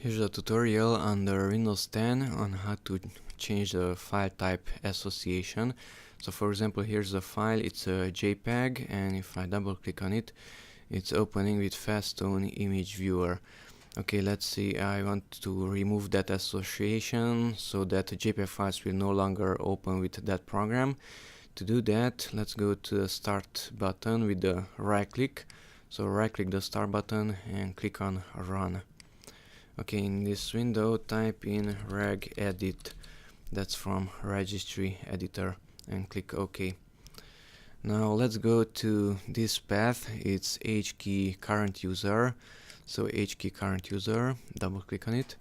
Here's a tutorial under Windows 10 on how to change the file type association. So for example, here's the file, it's a JPG, and if I double click on it, it's opening with Fastone Image Viewer. Okay, let's see, I want to remove that association so that the JPG files will no longer open with that program. To do that, let's go to the Start button with the right click. So right click the Start button and click on Run. Okay, in this window type in Regedit, that's from registry editor, and click OK. Now let's go to this path, it's HKey current user. So HKey current user, double click on it,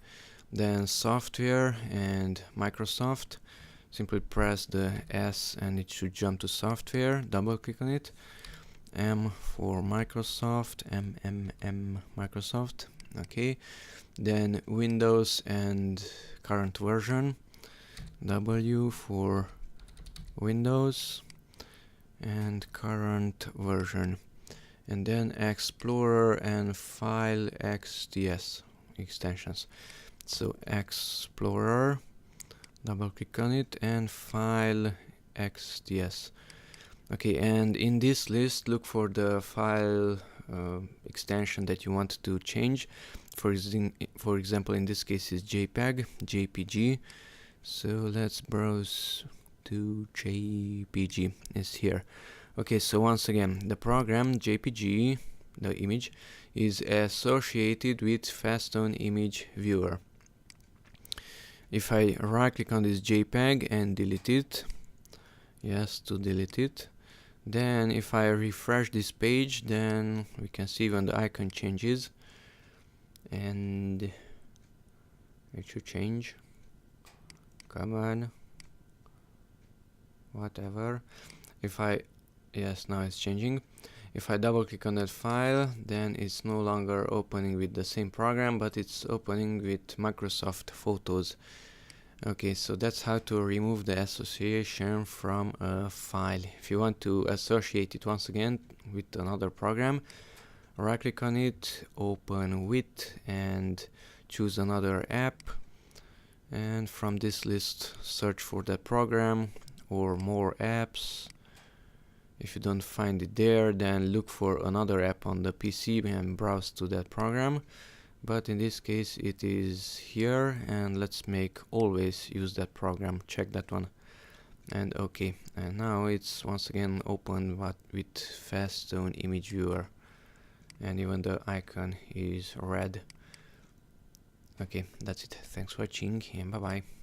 then software and Microsoft, simply press the S and it should jump to software, double click on it, M for Microsoft, Microsoft, okay, then Windows and current version, W for Windows and current version, and then Explorer and FileExts extensions. So Explorer, double click on it, and FileExts. Okay, and in this list look for the file extension that you want to change. For example, in this case is JPG. So let's browse to JPG. It's here. Okay, so once again, the program JPG, the image, is associated with Fastone Image Viewer. If I right click on this JPG and delete it, yes, to delete it, then if I refresh this page, then we can see when the icon changes, and it should change. Come on, whatever. Yes, now it's changing. If I double click on that file, then it's no longer opening with the same program, but it's opening with Microsoft Photos. Okay, so that's how to remove the association from a file. If you want to associate it once again with another program, right click on it, open with, and choose another app, and from this list search for that program or more apps. If you don't find it there, then look for another app on the PC and browse to that program. But in this case it is here, and let's make always use that program, check that one, and okay, and now it's once again open with Fastone Image Viewer, and even the icon is red. Okay, that's it, thanks for watching and bye bye.